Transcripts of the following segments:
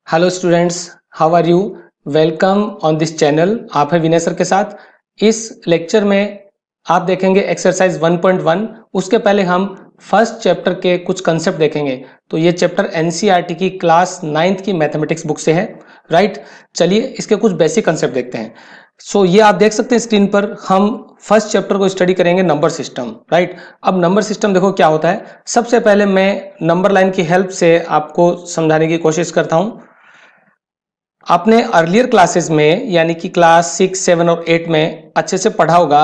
Hello students, how are you? Welcome on this channel. आप है विनय sir के साथ। इस लेक्चर में आप देखेंगे एक्सरसाइज 1.1। उसके पहले हम फर्स्ट चैप्टर के कुछ कंसेप्ट देखेंगे। तो ये चैप्टर एनसीईआरटी की क्लास 9th की मैथमेटिक्स बुक से है, राइट। चलिए इसके कुछ बेसिक कंसेप्ट देखते हैं। ये आप देख सकते हैं स्क्रीन पर। हम फर्स्ट चैप्टर को स्टडी करेंगे नंबर सिस्टम, राइट। अब नंबर सिस्टम देखो क्या होता है। सबसे पहले मैं नंबर लाइन की हेल्प से आपको समझाने की कोशिश करता हूं। आपने अर्लियर क्लासेस में यानी कि क्लास 6, 7 और 8 में अच्छे से पढ़ा होगा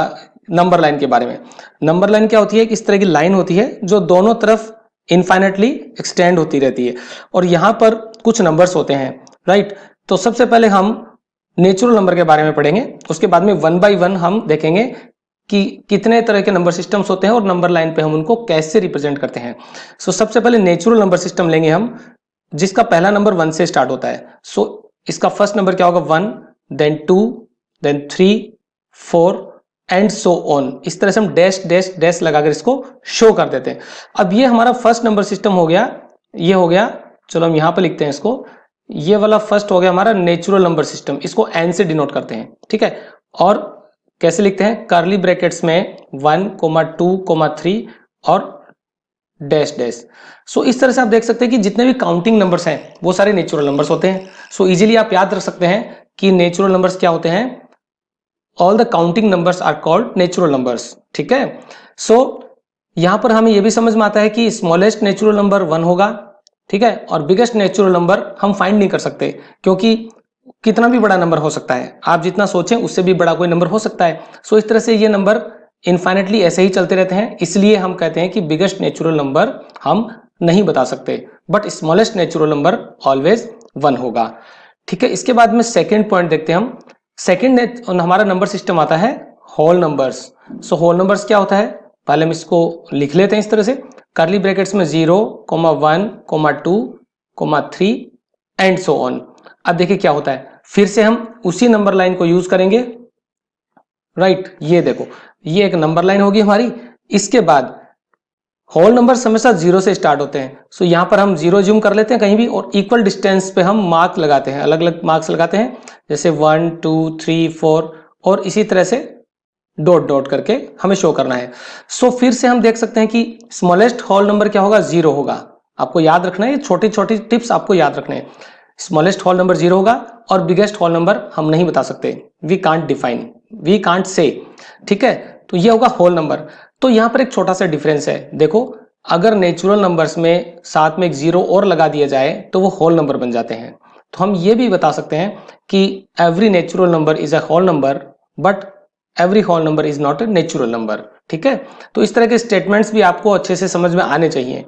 नंबर लाइन के बारे में। नंबर लाइन क्या होती है? इस तरह की लाइन होती है जो दोनों तरफ इनफाइनेटली एक्सटेंड होती रहती है और यहां पर कुछ नंबर्स होते हैं, राइट। तो सबसे पहले हम नेचुरल नंबर के बारे में पढ़ेंगे, उसके बाद में वन बाय वन हम देखेंगे कि कितने तरह के नंबर सिस्टम्स होते हैं और नंबर लाइन पे हम उनको कैसे रिप्रेजेंट करते हैं। सबसे पहले नेचुरल नंबर सिस्टम लेंगे हम, जिसका पहला नंबर 1 से स्टार्ट होता है। इसका फर्स्ट नंबर क्या होगा? 1, then 2, then 3, 4 and so on. इस तरह से हम डैश डैश डैश लगाकर इसको शो कर देते हैं। अब ये हमारा फर्स्ट नंबर सिस्टम हो गया, ये हो गया। चलो हम यहां पर लिखते हैं इसको। ये वाला फर्स्ट हो गया हमारा नेचुरल नंबर सिस्टम, इसको एन से डिनोट करते हैं, ठीक है। और कैसे लिखते हैं? कर्ली ब्रैकेट्स में 1, 2, 3 और डैश डैश। इस तरह से आप देख सकते हैं कि जितने भी काउंटिंग नंबर्स हैं वो सारे नेचुरल नंबर्स होते हैं। इजीली आप याद रख सकते हैं कि नेचुरल नंबर्स क्या होते हैं। All the counting numbers are called natural numbers, ठीक है। यहां पर हमें यह भी समझ में आता है कि स्मॉलेस्ट नेचुरल नंबर 1 होगा, ठीक है। और बिगेस्ट नेचुरल नंबर हम फाइंड नहीं कर सकते, क्योंकि कितना भी बड़ा नंबर हो सकता है। आप जितना सोचें उससे भी बड़ा कोई नंबर हो सकता है। इस तरह से ये नंबर इनफाइनेटली ऐसे ही चलते रहते हैं। इसलिए हम कहते हैं कि बिगेस्ट नेचुरल नंबर हम नहीं बता सकते, but smallest natural number always 1 होगा, ठीक है। इसके बाद में सेकेंड पॉइंट देखते हैं हम। सेकेंड हमारा नंबर सिस्टम आता है होल नंबर्स। होल नंबर्स क्या होता है? पहले हम इसको लिख लेते हैं इस तरह से। कर्ली ब्रैकेट्स में 0, 1, 2, 3 एंड सो ऑन। अब देखिए क्या होता है, फिर से हम उसी नंबर लाइन को यूज करेंगे, राइट। ये देखो, ये एक नंबर लाइन होगी हमारी। इसके बाद होल नंबर्स हमेशा 0 से स्टार्ट होते हैं। यहां पर हम 0 ज्यूम कर लेते हैं कहीं भी और इक्वल डिस्टेंस पे हम मार्क लगाते हैं, अलग अलग मार्क्स लगाते हैं, जैसे 1, 2, 3, 4 और इसी तरह से डॉट डॉट करके हमें शो करना है। फिर से हम देख सकते हैं कि स्मॉलेस्ट होल नंबर क्या होगा? 0 होगा। आपको याद रखना है, ये छोटी छोटी टिप्स आपको याद रखने हैं। स्मॉलेस्ट होल नंबर 0 होगा और बिगेस्ट होल नंबर हम नहीं बता सकते। We can't define, we can't say, ठीक है। तो ये होगा होल नंबर। तो यहां पर एक छोटा सा डिफरेंस है, देखो। अगर नेचुरल नंबर्स में साथ में एक 0 और लगा दिया जाए तो वो होल नंबर बन जाते हैं। तो हम ये भी बता सकते हैं कि every natural number is a whole number, but every whole number is not a natural number, ठीक है। तो इस तरह के स्टेटमेंट्स भी आपको अच्छे से समझ में आने चाहिए।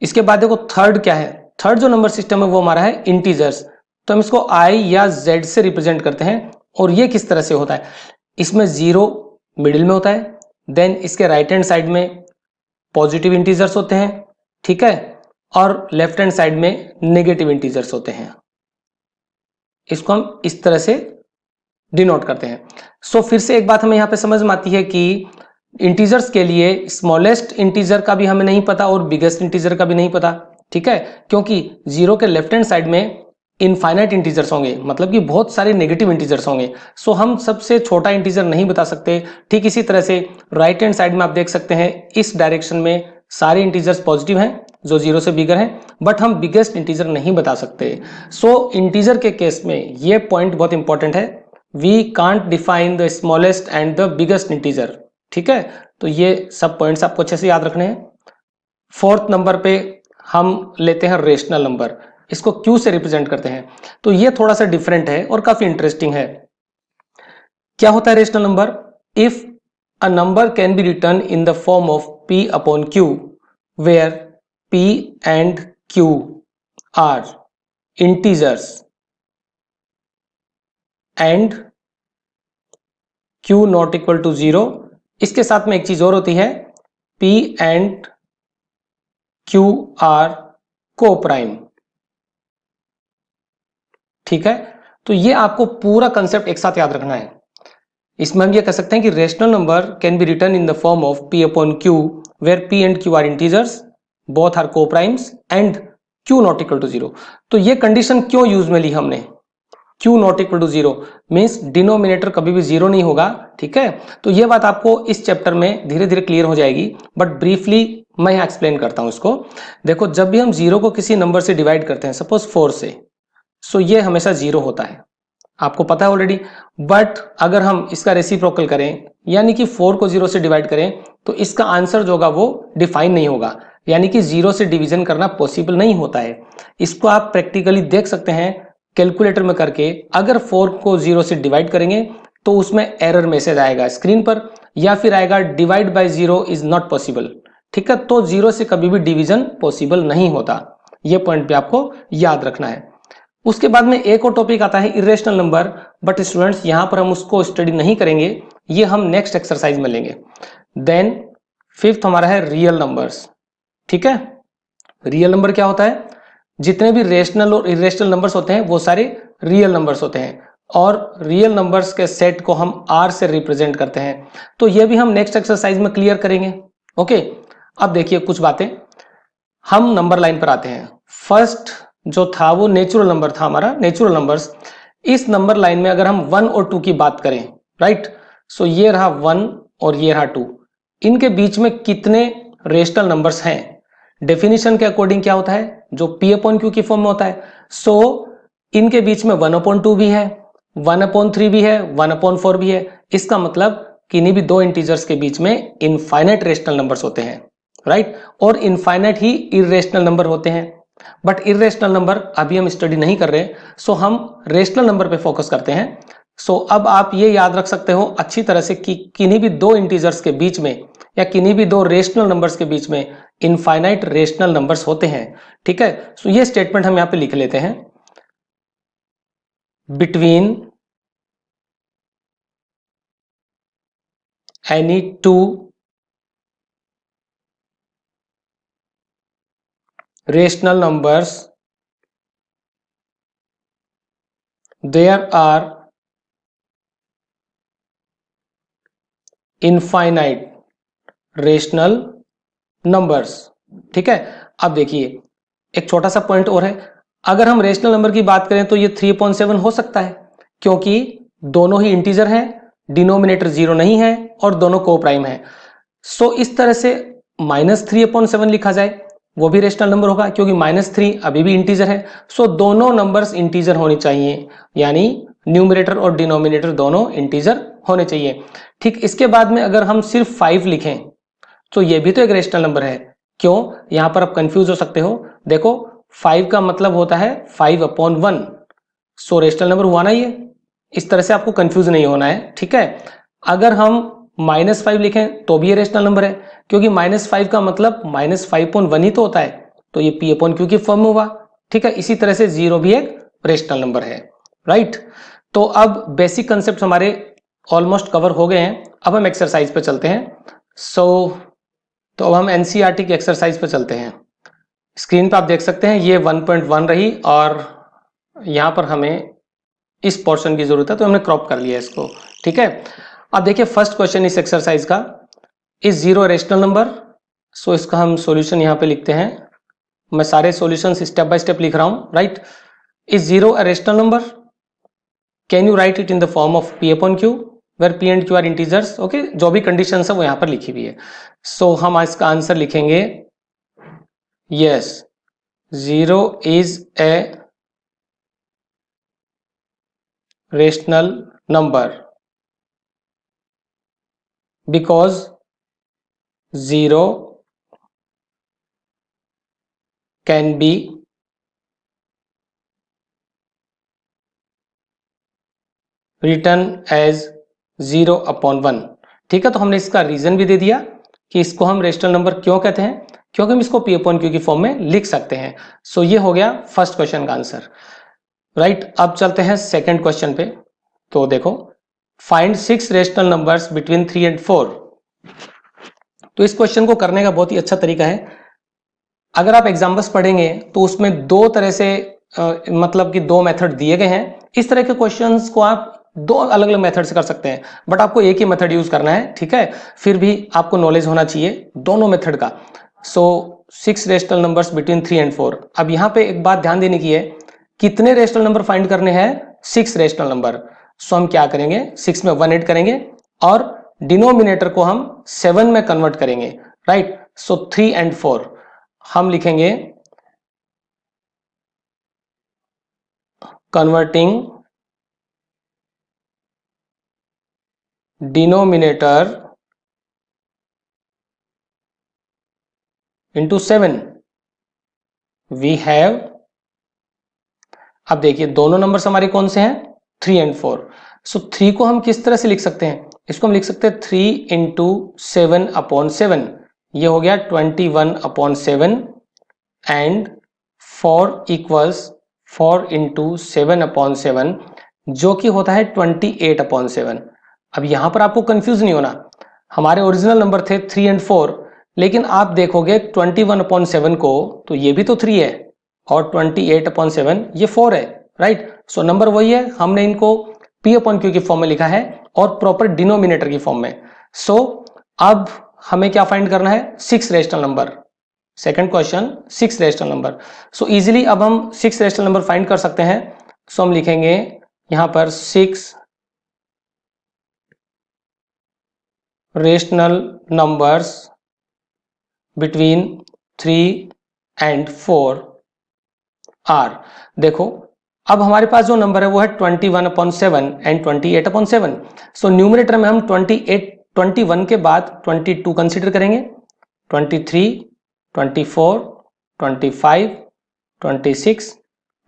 इसके बाद देखो थर्ड क्या है। थर्ड जो नंबर सिस्टम है वो हमारा है इंटीजर्स। तो हम इसको आई या जेड से रिप्रेजेंट करते हैं। और ये किस तरह से होता है? इसमें 0 मिडिल में होता है, देन इसके राइट हैंड साइड में पॉजिटिव इंटीजर्स होते हैं, ठीक है, और लेफ्ट हैंड साइड में नेगेटिव इंटीजर्स होते हैं। इसको हम इस तरह से डिनोट करते हैं। फिर से एक बात हमें यहां पे समझ में आती है कि इंटीजर्स के लिए स्मॉलेस्ट इंटीजर का भी हमें नहीं पता और बिगेस्ट इंटीजर का भी नहीं पता, ठीक है। क्योंकि 0 के लेफ्ट हैंड साइड में इनफाइनाइट इंटीजर्स होंगे, मतलब कि बहुत सारे नेगेटिव इंटीजर्स होंगे। हम सबसे छोटा इंटीजर नहीं बता सकते। ठीक इसी तरह से राइट हैंड साइड में आप देख सकते हैं इस डायरेक्शन में सारे इंटीजर्स पॉजिटिव हैं जो 0 से बिगर हैं, बट हम बिगेस्ट इंटीजर नहीं बता सकते। इंटीजर के केस में ये पॉइंट बहुत इंपॉर्टेंट है। We can't define the smallest and the biggest integer, ठीक है। तो ये सब पॉइंट्स आपको अच्छे से याद रखने हैं। फोर्थ नंबर पे हम लेते हैं रेशनल नंबर। इसको क्यू से रिप्रेजेंट करते हैं। तो ये थोड़ा सा डिफरेंट है और काफी इंटरेस्टिंग है। क्या होता है rational number? If a number can be written in the form of p upon q, where p and q are integers and q not equal to 0। इसके साथ में एक चीज और होती है, p एंड q आर को प्राइम, ठीक है। तो ये आपको पूरा कंसेप्ट एक साथ याद रखना है। इसमें हम ये कह सकते हैं कि rational number can be written in the form of p upon q, where p and q are integers, both are coprimes and q not equal to 0। तो ये कंडीशन क्यों यूज में ली हमने, Q not equal to 0 means denominator कभी भी 0 नहीं होगा, ठीक है। तो ये बात आपको इस चैप्टर में धीरे धीरे क्लियर हो जाएगी, बट ब्रीफली मैं यहाँ एक्सप्लेन करता हूं इसको। देखो, जब भी हम 0 को किसी नंबर से डिवाइड करते हैं, सपोज 4 से, सो ये हमेशा 0 होता है, आपको पता है ऑलरेडी। बट अगर हम इसका रेसिप्रोकल करें, यानी कि 4 को 0 से डिवाइड करें, तो इसका आंसर जो होगा वो डिफाइन नहीं होगा, यानी कि 0 से डिवीजन करना पॉसिबल नहीं होता है। इसको आप प्रैक्टिकली देख सकते हैं कैलकुलेटर में करके। अगर 4 को 0 से डिवाइड करेंगे तो उसमें एरर मैसेज आएगा स्क्रीन पर, या फिर आएगा divide by 0 is not possible, ठीक है। तो 0 से कभी भी डिवीजन पॉसिबल नहीं होता, ये पॉइंट भी आपको याद रखना है। उसके बाद में एक और टॉपिक आता है इरेशनल नंबर, बट स्टूडेंट्स यहां पर हम उसको स्टडी नहीं करेंगे, ये हम नेक्स्ट एक्सरसाइज में लेंगे। देन फिफ्थ हमारा है रियल नंबर्स, ठीक है। रियल नंबर क्या होता है, जितने भी रेशनल और इरेशनल नंबर्स होते हैं वो सारे रियल नंबर्स होते हैं, और रियल नंबर्स के सेट को हम आर से रिप्रेजेंट करते हैं। तो ये भी हम नेक्स्ट एक्सरसाइज में क्लियर करेंगे, ओके। अब देखिए कुछ बातें, हम नंबर लाइन पर आते हैं। फर्स्ट जो था वो नेचुरल नंबर था हमारा, नेचुरल नंबर्स। इस नंबर लाइन में अगर हम 1 और 2 की बात करें, राइट, सो ये रहा 1 और ये रहा 2, इनके बीच में कितने रेशनल नंबर्स हैं। डेफिनेशन के अकॉर्डिंग क्या होता है, जो p अपॉन क्यू की फॉर्म में होता है। सो इनके बीच में 1/2 भी है, 1/3 भी है, 1/4 भी है। इसका मतलब किन्हीं भी दो इंटीजर्स के बीच में इनफाइनाइट रेशनल नंबर्स होते हैं, राइट। और इनफाइनाइट ही इरेशनल नंबर होते हैं, बट इरेशनल नंबर अभी हम स्टडी नहीं कर रहे, सो हम रेशनल नंबर पे फोकस करते हैं। सो अब आप ये याद रख सकते हो अच्छी तरह से कि किन्हीं भी दो इंटीजर्स के बीच में या किन्हीं भी दो रेशनल नंबर्स के बीच में इनफाइनाइट रेशनल नंबर्स होते हैं, ठीक है। सो ये स्टेटमेंट हम यहां पे लिख लेते हैं, between any two rational numbers there are infinite rational numbers, ठीक है। अब देखिए एक छोटा सा पॉइंट और है, अगर हम रेशनल नंबर की बात करें तो ये 3/7 हो सकता है, क्योंकि दोनों ही इंटीजर हैं, डिनोमिनेटर 0 नहीं है और दोनों को प्राइम है। सो इस तरह से -3/7 लिखा जाए, वो भी रेशनल नंबर होगा, क्योंकि -3 अभी भी इंटीजर है। सो दोनों नंबर्स इंटीजर होने चाहिए, यानी न्यूमरेटर और डिनोमिनेटर दोनों इंटीजर होने चाहिए। ठीक इसके बाद में अगर हम सिर्फ 5 लिखें तो ये भी तो एक रेशनल नंबर है। क्यों, यहां पर आप कंफ्यूज हो सकते हो। देखो 5 का मतलब होता है 5/1, सो रेशनल नंबर हुआ ना ये। इस तरह से आपको कंफ्यूज नहीं होना है, ठीक है। अगर हम -5 लिखें तो भी ये रेशनल नंबर है, क्योंकि -5 का मतलब -5/1 ही तो होता है, तो ये p/q की फॉर्म में हुआ, ठीक है। इसी तरह से 0 भी एक रेशनल नंबर है, राइट। तो अब बेसिक कंसेप्ट हमारे ऑलमोस्ट कवर हो गए हैं, अब हम एक्सरसाइज पे चलते हैं। तो अब हम एनसीईआरटी की एक्सरसाइज पे चलते हैं। स्क्रीन पे आप देख सकते हैं ये 1.1 रही, और यहां पर हमें इस पोर्शन की जरूरत है तो हमने क्रॉप कर लिया इसको, ठीक है। अब देखिए फर्स्ट क्वेश्चन इस एक्सरसाइज का, इज 0 रेशनल नंबर। सो इसका हम सॉल्यूशन यहां पे लिखते हैं, मैं सारे सॉल्यूशंस स्टेप बाय स्टेप लिख रहा हूं, right. Is 0 a rational number, can you write it in the form of p/q where p and q are integers, okay. जो भी कंडीशन है वो यहां पर लिखी हुई है। सो हम इसका आंसर लिखेंगे, yes 0 is a rational number because 0 can be written as 0/1, ठीक है। तो हमने इसका रीजन भी दे दिया कि इसको हम रेशनल नंबर क्यों कहते हैं, क्योंकि हम इसको p/q की फॉर्म में लिख सकते हैं। सो ये हो गया फर्स्ट क्वेश्चन का आंसर, राइट। अब चलते हैं सेकंड क्वेश्चन पे। तो देखो, find 6 rational numbers between 3 and 4। तो इस क्वेश्चन को करने का बहुत ही अच्छा तरीका है। अगर आप एग्जाम्पल्स पढ़ेंगे तो उसमें दो तरह से मतलब कि दो मेथड दिए गए हैं। इस तरह के क्वेश्चंस को आप दो अलग अलग मेथड से कर सकते हैं, बट आपको एक ही मेथड यूज करना है, ठीक है। फिर भी आपको नॉलेज होना चाहिए दोनों मेथड का। सो 6 रेशनल नंबर्स बिटवीन 3 एंड 4। अब यहाँ पे एक बात ध्यान देने की है, कितने रेशनल नंबर फाइंड करने हैं? 6 रेशनल नंबर। सो हम क्या करेंगे, 6 में 1 ऐड करेंगे और डिनोमिनेटर को हम 7 में कन्वर्ट करेंगे, राइट। सो 3 एंड 4 हम लिखेंगे converting denominator into 7 we have. अब देखिए दोनों नंबर्स हमारे कौन से हैं? 3 एंड 4। सो 3 को हम किस तरह से लिख सकते हैं? इसको हम लिख सकते हैं 3 इंटू 7 अपॉन 7, ये हो गया 21 upon 7 and 4 equals 4 into 7 upon 7 जो कि होता है 28 अपॉन 7। अब यहां पर आपको कंफ्यूज नहीं होना, हमारे ओरिजिनल नंबर थे 3 एंड 4, लेकिन आप देखोगे 21 अपॉन 7 को तो ये भी तो 3 है और 28 अपॉन 7 ये 4 है, राइट। सो नंबर वही है, हमने इनको p अपॉन क्यू की फॉर्म में लिखा है और प्रॉपर डिनोमिनेटर की फॉर्म में। सो अब हमें क्या फाइंड करना है? 6 rational number. Second question 6 rational number. So easily अब हम 6 रेशनल नंबर फाइंड कर सकते हैं। सो हम लिखेंगे यहां पर 6 rational numbers between 3 and 4 are. देखो अब हमारे पास जो नंबर है वो है 21 upon 7 and 28 upon 7। So numerator में हम 21 के बाद 22 कंसिडर करेंगे, 23, 24, 25, 26,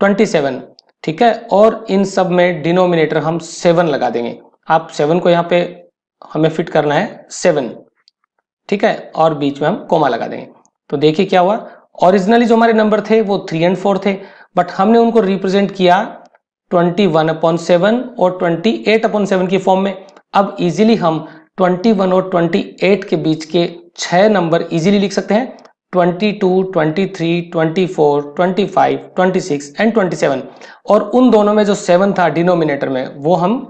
27, ठीक है। और इन सब में डिनोमिनेटर हम 7 लगा देंगे। आप 7 को यहाँ पे हमें फिट करना है 7, ठीक है, और बीच में हम कोमा लगा देंगे। तो देखिए क्या हुआ, ओरिजिनली जो हमारे नंबर थे वो 3 एंड 4 थे, बट हमने उनको रिप्रेजेंट किया 21 अपॉन 7 और 28 अपॉन 7 की फॉर्म में। अब इजीली हम 21 और 28 के बीच के 6 नंबर इजीली लिख सकते हैं, 22, 23, 24, 25, 26 एंड 27। और उन दोनों में जो 7 था डिनोमिनेटर में वो हम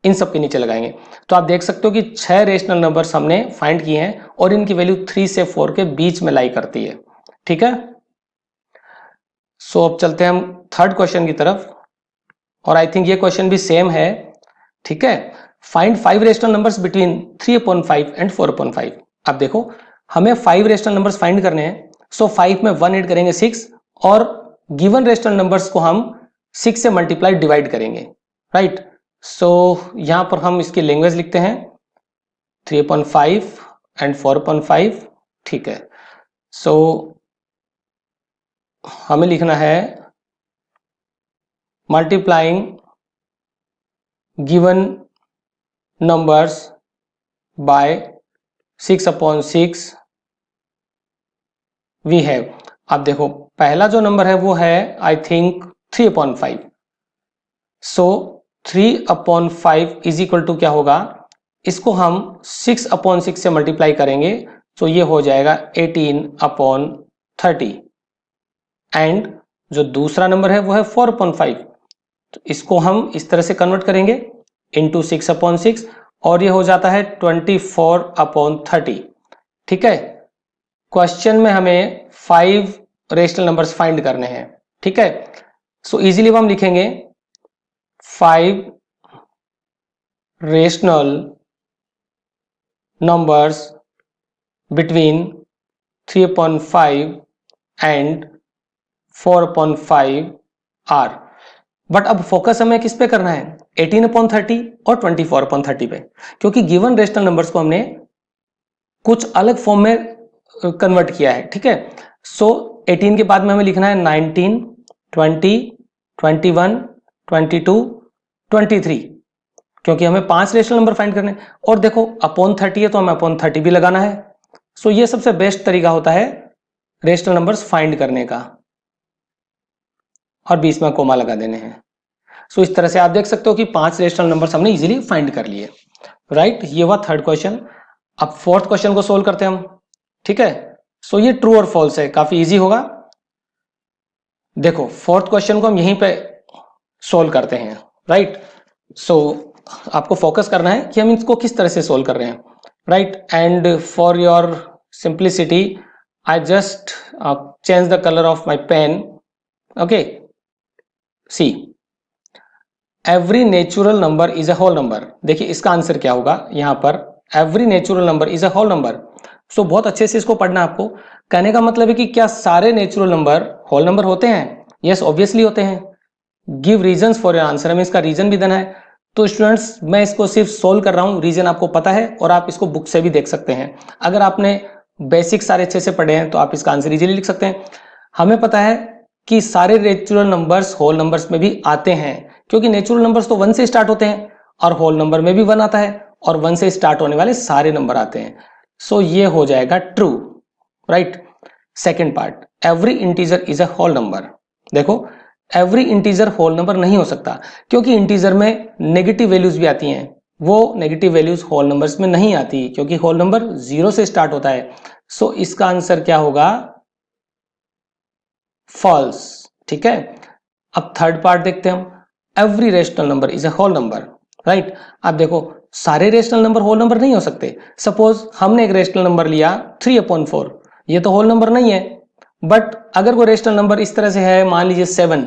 इन सब के नीचे लगाएंगे। तो आप देख सकते हो कि 6 रेशनल नंबर्स हमने फाइंड किए हैं और इनकी वैल्यू 3 से 4 के बीच में लाई करती है, ठीक है। सो अब चलते हैं हम थर्ड क्वेश्चन की तरफ, और आई थिंक ये क्वेश्चन भी सेम है, ठीक है। Find 5 rational numbers between 3/5 and 4/5। अब देखो हमें 5 रेशनल नंबर्स फाइंड करने हैं। सो 5 में 1 ऐड करेंगे 6 और गिवन रेशनल नंबर्स को हम 6 से मल्टीप्लाई डिवाइड करेंगे, राइट। सो यहां पर हम इसकी लैंग्वेज लिखते हैं 3/5 एंड 4/5, ठीक है। सो हमें लिखना है multiplying given numbers by 6/6 we have. अब देखो पहला जो नंबर है वो है I think 3/5। So 3/5 is equal to क्या होगा, इसको हम 6/6 से मल्टीप्लाई करेंगे तो ये हो जाएगा 18/30। एंड जो दूसरा नंबर है वो है 4/5, तो इसको हम इस तरह से कन्वर्ट करेंगे इंटू 6/6 और ये हो जाता है 24/30, ठीक है। क्वेश्चन में हमें 5 रेशनल नंबर्स फाइंड करने हैं, ठीक है। सो इजीली हम लिखेंगे 5 rational numbers between 3/5 and 4/5 are. But अब फोकस हमें किस पे करना है, 18/30 और 24/30 पे, क्योंकि गिवन रेशनल नंबर्स को हमने कुछ अलग फॉर्म में कन्वर्ट किया है, ठीक है। सो 18 के बाद में हमें लिखना है 19, 20, 21, 22, 23, क्योंकि हमें 5 रेशनल नंबर फाइंड करने हैं। और देखो अपॉन 30 है तो हमें अपॉन 30 भी लगाना है। सो ये सबसे बेस्ट तरीका होता है रेशनल नंबर्स फाइंड करने का, और बीच में कोमा लगा देने हैं। सो इस तरह से आप देख सकते हो कि 5 रेशनल नंबर्स हमने इजीली फाइंड कर लिए, राइट। ये हुआ थर्ड क्वेश्चन। अब फोर्थ क्वेश्चन को सोल्व करते हैं हम, ठीक है। सो ये ट्रू और फॉल्स है, काफी इजी होगा। देखो फोर्थ क्वेश्चन को हम यहीं पे सोल्व करते हैं, राइट। सो आपको फोकस करना है कि हम इसको किस तरह से सोल्व कर रहे हैं, right. And for your simplicity I just change the color of my pen. Okay, see, every natural number is a whole number. देखिए इसका आंसर क्या होगा यहाँ पर, every natural number is a whole number. सो बहुत अच्छे से इसको पढ़ना आपको। कहने का मतलब है कि क्या सारे नेचुरल नंबर होल नंबर होते हैं? यस, ऑब्वियसली होते हैं। Give reasons for your answer, हमें इसका रीजन भी देना है। तो स्टूडेंट्स मैं इसको सिर्फ सोल्व कर रहा हूँ, रीजन आपको पता है और आप इसको बुक से भी देख सकते हैं। अगर आपने बेसिक सारे अच्छे से पढ़े हैं तो आप इसका आंसर इजीली लिख सकते हैं। हमें पता है कि सारे नेचुरल नंबर्स होल नंबर्स में भी आते हैं, क्योंकि नेचुरल नंबर्स तो 1 से स्टार्ट होते हैं और होल नंबर में भी 1 आता है और 1 से स्टार्ट होने वाले सारे नंबर आते हैं। सो ये हो जाएगा true, right. Second part, every integer is a whole number. देखो एवरी इंटीजर होल नंबर नहीं हो सकता, क्योंकि इंटीजर में नेगेटिव वैल्यूज भी आती हैं, वो नेगेटिव वैल्यूज होल नंबर्स में नहीं आती, क्योंकि होल नंबर 0 से स्टार्ट होता है। सो इसका आंसर क्या होगा? फॉल्स। ठीक है, अब थर्ड पार्ट देखते हैं हम। Every rational number is a whole number, right. अब देखो सारे रेशनल नंबर होल नंबर नहीं हो सकते। सपोज हमने एक रेशनल नंबर लिया 3/4, ये तो होल नंबर नहीं है। बट अगर कोई रेशनल नंबर इस तरह से है, मान लीजिए 7,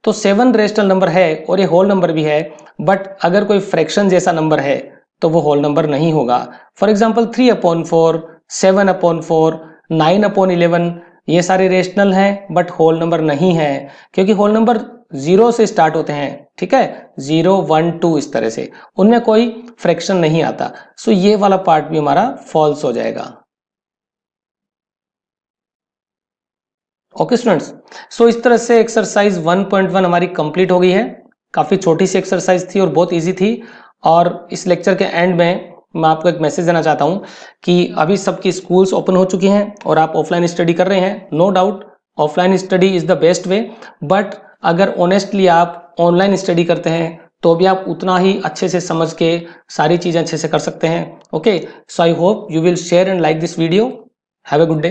तो 7 रेशनल नंबर है और ये होल नंबर भी है। बट अगर कोई फ्रैक्शन जैसा नंबर है तो वो होल नंबर नहीं होगा। फॉर एग्जाम्पल 3/4, 7/4, 9/11, ये सारे रेशनल हैं बट होल नंबर नहीं है, क्योंकि होल नंबर 0 से स्टार्ट होते हैं। ठीक है, 0, 1, 2 इस तरह से, उनमें कोई फ्रैक्शन नहीं आता। सो ये वाला पार्ट भी हमारा फॉल्स हो जाएगा। ओके स्टूडेंट्स, सो इस तरह से एक्सरसाइज 1.1 हमारी कंप्लीट हो गई है। काफी छोटी सी एक्सरसाइज थी और बहुत इजी थी। और इस लेक्चर के एंड में मैं आपको एक मैसेज देना चाहता हूं कि अभी सबकी स्कूल्स ओपन हो चुकी हैं और आप ऑफलाइन स्टडी कर रहे हैं। No doubt offline study is the best way, but अगर ऑनेस्टली आप ऑनलाइन स्टडी करते हैं तो भी आप उतना ही अच्छे से समझ के सारी चीजें अच्छे से कर सकते हैं। Okay, so I hope you will share and like this video. Have a good day.